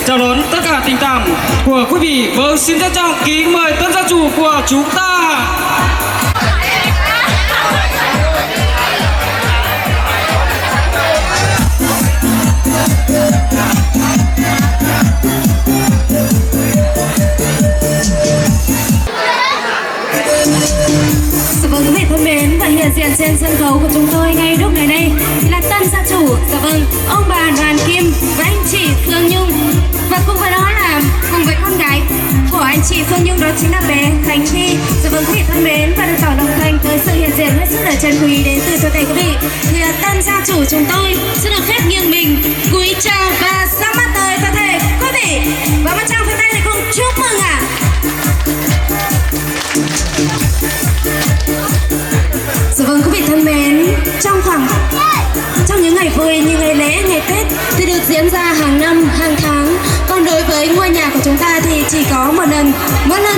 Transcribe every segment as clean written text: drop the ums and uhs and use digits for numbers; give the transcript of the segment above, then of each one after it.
Chào đón tất cả tình cảm của quý vị. Vâng, xin trân trọng kính mời tân gia chủ của chúng ta. Vâng, quý vị thân mến, và hiện diện trên sân khấu của chúng tôi ngay lúc này đây là tân gia chủ, dạ vâng, ông bà Đoàn Kim và anh chị Phương Nhung, và cùng với đó là cùng với con gái của anh chị Phương Nhung, đó chính là bé Khánh Thi. Dạ vâng, quý vị thân mến, và được tỏ lòng thành với sự hiện diện hết sức là trân quý đến từ toàn thể quý vị, thì là tân gia chủ chúng tôi sẽ được phép nghiêng mình cúi chào và ra mắt tới toàn thể quý vị. ngày vui như ngày lễ, ngày Tết thì được diễn ra hàng năm, hàng tháng. Còn đối với ngôi nhà của chúng ta thì chỉ có một lần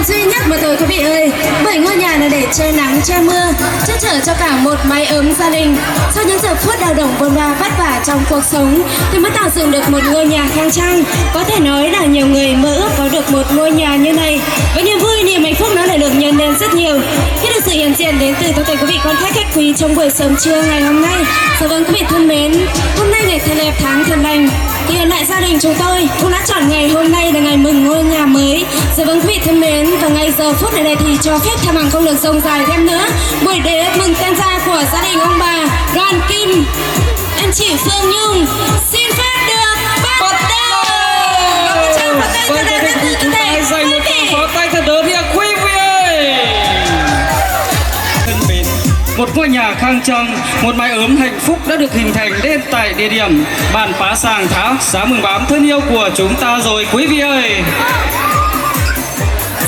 duy nhất mà thôi quý vị ơi. Bởi ngôi nhà là để che nắng, che mưa, che chở cho cả một mái ấm gia đình. Sau những giờ phút đau động vất vả trong cuộc sống thì mới tạo dựng được một ngôi nhà khang trang. Có thể nói là nhiều người mơ ước có được một ngôi nhà như này. Với niềm vui, niềm hạnh phúc nó lại được nhân lên rất nhiều khi được sự hiện diện đến từ toàn thể quý vị con khách quý trong buổi sớm trưa ngày hôm nay. Dạ vâng quý vị thân mến, hôm nay ngày thật đẹp, tháng thật lành thì hiện tại gia đình chúng tôi cũng đã chọn ngày hôm nay là ngày mừng ngôi nhà mới. Dạ vâng quý vị thân mến, và ngay giờ phút này thì cho phép tham hàng không được rông dài thêm nữa. Buổi lễ mừng tân gia của gia đình ông bà Đoàn Kim, em chị Phương Nhung xin phép được bắt đầu. Vâng, chúng ta hãy dành một tràng pháo tay thật lớn nha quý vị ơi. Thân mến, một ngôi nhà khang trang, một mái ấm hạnh phúc đã được hình thành đến tại địa điểm bản Pá Sàng Tháo, xã Mường Bám thân yêu của chúng ta rồi quý vị ơi.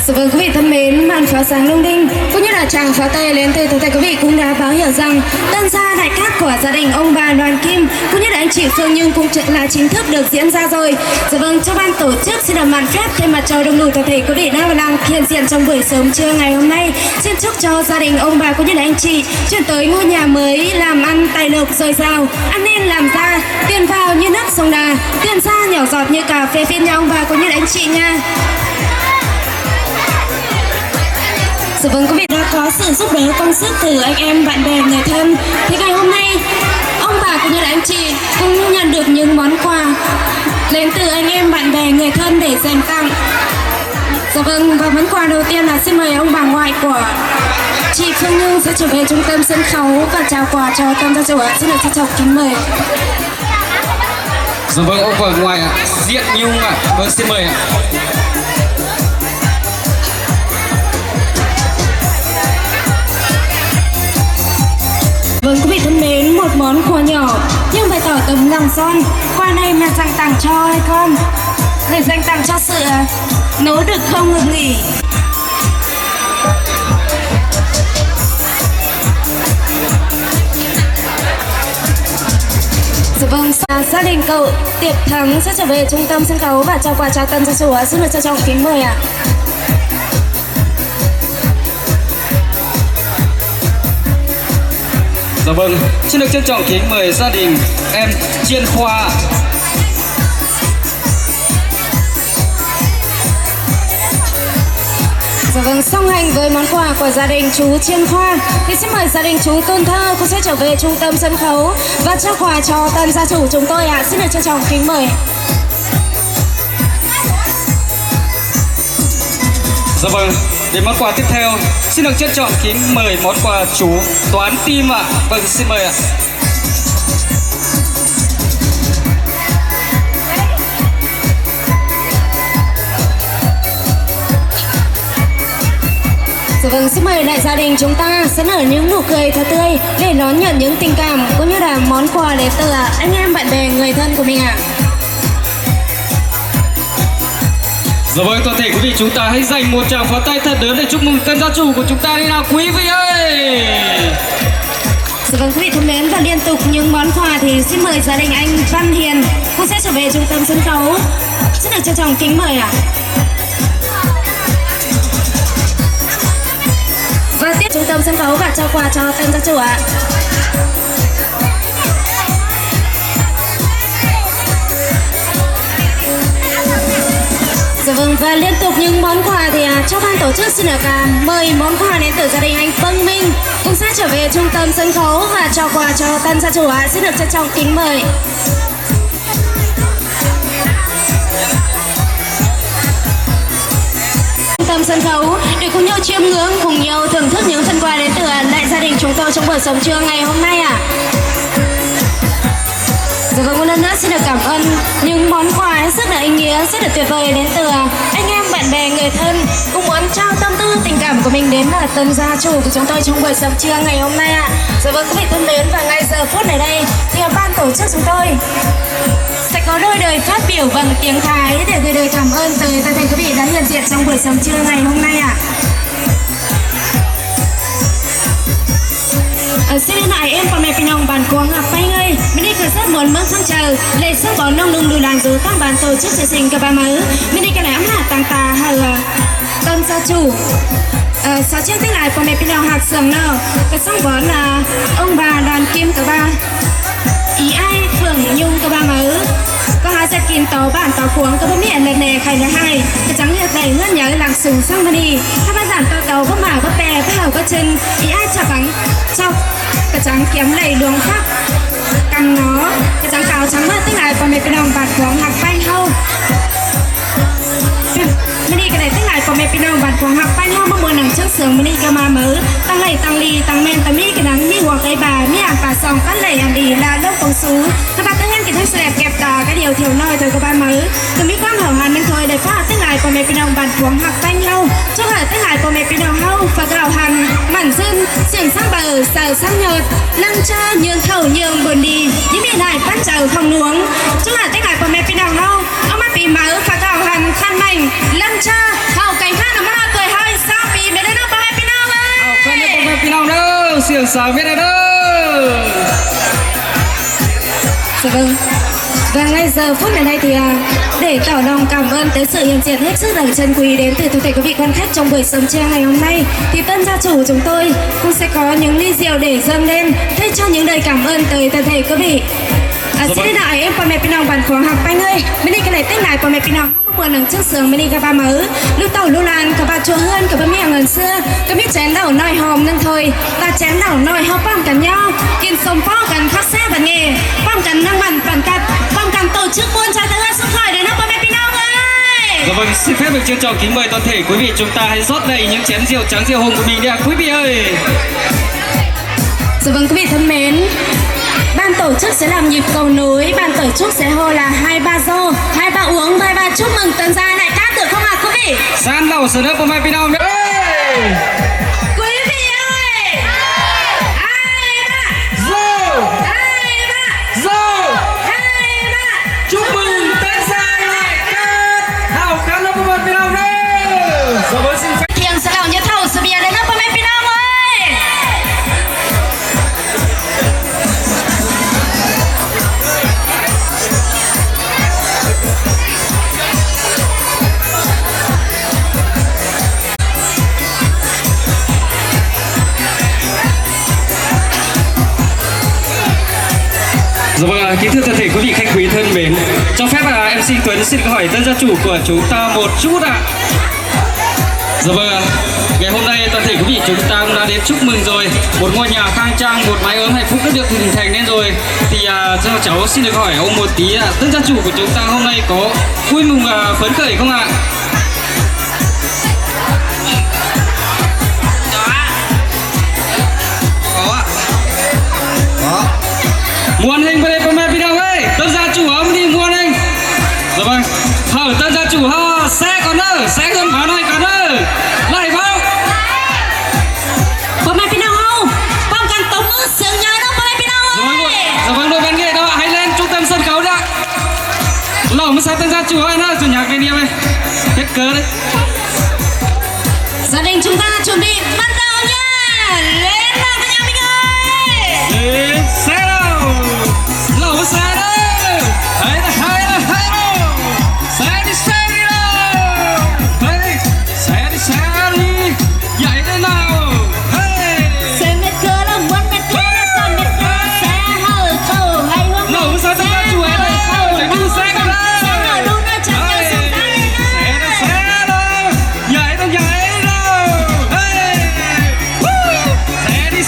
Dạ vâng quý vị thân mến, màn pháo sáng lung linh cũng như là tràng pháo tay lên từ tất cả quý vị cũng đã báo hiểu rằng tân gia đại cát của gia đình ông bà Đoàn Kim cũng như là anh chị Phương Nhung cũng là chính thức được diễn ra rồi. Dạ vâng, cho ban tổ chức xin được màn phép thay mặt cho đông đủ toàn thể quý vị đang hiện diện trong buổi sớm trưa ngày hôm nay. Xin chúc cho gia đình ông bà cũng như là anh chị chuyển tới ngôi nhà mới làm ăn tài lộc dồi dào, ăn nên làm ra, tiền vào như nước sông Đà, tiền ra nhỏ giọt như cà phê phiên nhà ông bà cũng như là anh chị nha. Dạ vâng quý vị, đã có sự giúp đỡ công sức từ anh em bạn bè người thân thì ngày hôm nay ông bà cũng như là anh chị cũng nhận được những món quà đến từ anh em bạn bè người thân để dành tặng. Dạ vâng, và món quà đầu tiên là xin mời ông bà ngoại của chị Phương Nhung sẽ trở về trung tâm sân khấu và trao quà cho tân gia chủ ạ. Xin được trân trọng kính mời. Dạ vâng, ông bà ngoại ạ, Diện Nhung ạ. Vâng, xin mời ạ. Vâng quý vị thân mến, một món quà nhỏ nhưng bày tỏ tấm lòng son. Quà này là dành tặng cho ai con? Để dành tặng cho sự nỗ lực không ngừng nghỉ. Dạ vâng, gia đình cậu Tiệp Thắng sẽ trở về trung tâm sân khấu và trao quà cho tân gia chủ. Xin được trân trọng kính mời ạ. Dạ vâng, xin được trân trọng kính mời gia đình em Chiên Khoa. Dạ vâng, song hành với món quà của gia đình chú Chiên Khoa thì xin mời gia đình chú Tôn Thơ cũng sẽ trở về trung tâm sân khấu và trao quà cho tân gia chủ chúng tôi ạ. Xin được trân trọng kính mời. Dạ vâng, đến món quà tiếp theo xin được trân trọng kính mời món quà chú Toán Tim ạ. Vâng, xin mời ạ. Dạ vâng, xin mời đại gia đình chúng ta sẽ nở những nụ cười thật tươi để đón nhận những tình cảm cũng như là món quà đến từ anh em bạn bè người thân của mình ạ. Dạ vâng, toàn thể quý vị chúng ta hãy dành một tràng pháo tay thật lớn để chúc mừng tân gia chủ của chúng ta đi nào quý vị ơi. Dạ vâng quý vị thân mến, và liên tục những món quà thì xin mời gia đình anh Văn Hiền cũng sẽ trở về trung tâm sân khấu. Xin được trân trọng kính mời ạ. Và tiếp trung tâm sân khấu và trao quà cho tân gia chủ ạ. Dạ vâng, và liên tục những món quà thì cho ban tổ chức xin được mời món quà đến từ gia đình anh Vân Minh cũng sẽ trở về trung tâm sân khấu và trao quà cho tân gia chủ ạ. Xin được trân trọng kính mời. Trung tâm sân khấu để cùng nhau chiêm ngưỡng, cùng nhau thưởng thức những phần quà đến từ đại gia đình chúng tôi trong buổi sống trưa ngày hôm nay ạ. Dạ vâng, một lần nữa xin được cảm ơn những món quà rất là ý nghĩa, rất là tuyệt vời đến từ anh em bạn bè người thân cũng muốn trao tâm tư tình cảm của mình đến tân gia chủ của chúng tôi trong buổi sớm trưa ngày hôm nay ạ. Dạ vâng quý vị thân mến, và ngay giờ phút này đây thì ban tổ chức chúng tôi sẽ có đôi lời phát biểu bằng tiếng Thái để gửi lời cảm ơn tới toàn thể quý vị đã hiện diện trong buổi sớm trưa ngày hôm nay ạ. Xin lại em và mẹ pin ông bàn cuồng ngọc bay ơi mình đi khởi rất muốn mừng thăng chờ lệ sắc bón nông đùng lùi làn dù tăng bàn tổ chức sẽ sinh cả ba mới mình đi cái lẽ là tăng tà hờ tân gia chủ sáu chiếc tiếng lại của mẹ pin ông hạt sườn nơ cái xong bón là ông bà đoàn kim cả ba ý ai phượng nhung cả ba mới có hai sẽ kín tàu bản tàu cuống có bấm miệng lần này khai là hai cái trắng liệt đầy ngân nhớ làng sùng sang bên đi các bạn giảm tàu có mả có bè có hầu có chân ý ai chọc bắn chọc cái trắng kiếm lầy luồng khắp căng nó cái trắng cáo trắng mất tức lại còn mấy cái đồng bạt cuống hạt bay hâu mình đi cái này tức lại còn mấy cái đồng bạt cuống hạt bay hâu mong muốn nằm trước sườn mình đi cái mà mới tăng lầy tăng ly tăng men tăng mi cái đắng mi hoặc cây bà mi hàng bà sòng cắt lầy ăn đi là lớp công sú các bạn thân nhân cái thân đẹp kẹp đà cái điều thiểu nơi thôi các bạn mới từ mi quang hở hàn nên thôi để phát tức lại còn mấy cái đồng bạt cuống hạt bay hâu cho hỏi tức lại còn mấy cái đồng hâu và gạo hàn mảnh dân xiềng sang bờ sờ sang nhợt lăng cha nhường thầu nhường buồn đi những miền này bắt chờ không nuống chứ là tất cả của mẹ pin đồng đâu ông mắt bị mở và gạo hàn khăn mảnh lăng cha hậu cảnh khác là mắt cười hơi sao bị mẹ đây nó mẹ pin đồng ơi không có mẹ pin đồng đâu xiềng xào biết đâu dạ vâng và ngay giờ phút này đây thì để tỏ lòng cảm ơn tới sự hiện diện hết sức là chân quý đến từ toàn thể quý vị quan khách trong buổi sớm trưa ngày hôm nay thì tân gia chủ chúng tôi cũng sẽ có những ly rượu để dâng lên thay cho những lời cảm ơn tới toàn thể quý vị. Xin đi lại em qua mẹ pin bàn khoáng học anh ơi mình đi cái này tết lại qua mẹ pin buồn đằng trước giường mình đi gặp ba mới lúc tàu lưu lan cả ba chùa hơn cả ba mẹ ngần xưa cả biết chén đầu nồi hòm nên thôi ta chén đầu nồi hòm bằng cả nhau kiên sống phó gần khắc xe và nghề bằng cần năng bằng cặt bằng cần tổ chức buôn trái tới sức khỏe để nó qua mẹ pin ơi. Dạ vâng, xin phép được trân trọng kính mời toàn thể quý vị chúng ta hãy rót đầy những chén rượu trắng rượu hồng của mình đi ạ quý vị ơi. Dạ vâng quý vị thân mến, ban tổ chức sẽ làm nhịp cầu nối, ban tổ chức sẽ hô là 2-3 rô, 2-3 uống, 2-3 chúc mừng tân gia lại cát được không ạ quý vị? San đầu sờ nước của mai pin ông Quý vị ơi! 2-3 rô 2-3 rô 2-3 chúc mừng tân gia lại cát hào khán của mai pin ông đây. Dạ vâng xin phép thiêng sẽ làm như thầu sự bia đến nó của mai pin ông ơi. Dạ vâng, kính thưa toàn thể quý vị khách quý thân mến, cho phép MC Tuấn xin câu hỏi tân gia chủ của chúng ta một chút ạ. Dạ vâng, ngày hôm nay toàn thể quý vị chúng ta cũng đã đến chúc mừng rồi, một ngôi nhà khang trang, một mái ấm hạnh phúc đã được hình thành nên rồi. Thì cho cháu xin được hỏi ông một tí, tân gia chủ của chúng ta hôm nay có vui mừng và phấn khởi không ạ? Muôn hình về con mẹ pin đâu ấy, tân gia chủ ông đi muôn hình. Dạ vâng, hở tân gia chủ ha, xe còn nữa, xe gần vào này còn nữa, lại vào. Con mẹ pin đâu không? Con cần tống ư sướng nhớ đâu con mẹ pin đâu ơi. Dạ vâng, đội văn nghệ đó, hãy lên trung tâm sân khấu đã. Lẩu mới sao tân gia chủ ơi, nó chủ nhạc này đi em ơi, hết cớ đấy. Gia đình chúng ta chuẩn bị bắt đầu nha, lên nào cả nhà mình ơi. Lên xe đâu, lẩu xe đâu, hãy đâu, xe đi đâu, hãy đi xe đi, dậy đây nào, Xe mét cơ là muốn mét cơ là còn mét cơ xe hở khẩu hay không? lẩu sao tân gia chủ em ơi, phải đi xe cả đâu, xe hở luôn đó chẳng nhớ xong ta lên đó. xe đâu, dậy đâu,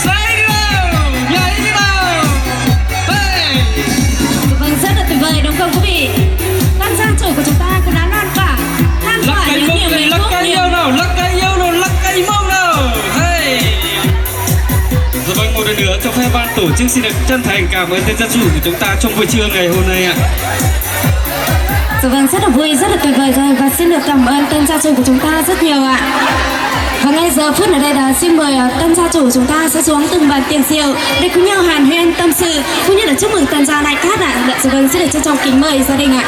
xe đi đâu, dậy đi đâu, Vâng, rất là tuyệt vời đúng không quý vị? Ban gia chủ của chúng ta cũng đã lan tỏa lắc cây mông này, lắc cây yêu nào, lắc cây mông nào, Dạ vâng, một lần nữa cho phép ban tổ chức xin được chân thành cảm ơn tân gia chủ của chúng ta trong buổi trưa ngày hôm nay ạ. Dạ vâng, rất là vui, rất là tuyệt vời rồi và xin được cảm ơn tân gia chủ của chúng ta rất nhiều ạ. Và ngay giờ phút ở đây là xin mời tân gia chủ chúng ta sẽ xuống từng bàn tiền rượu để cùng nhau hàn huyên tâm sự cũng như là chúc mừng tân gia lại cát ạ. Dạ vâng, xin được trân trọng kính mời gia đình ạ.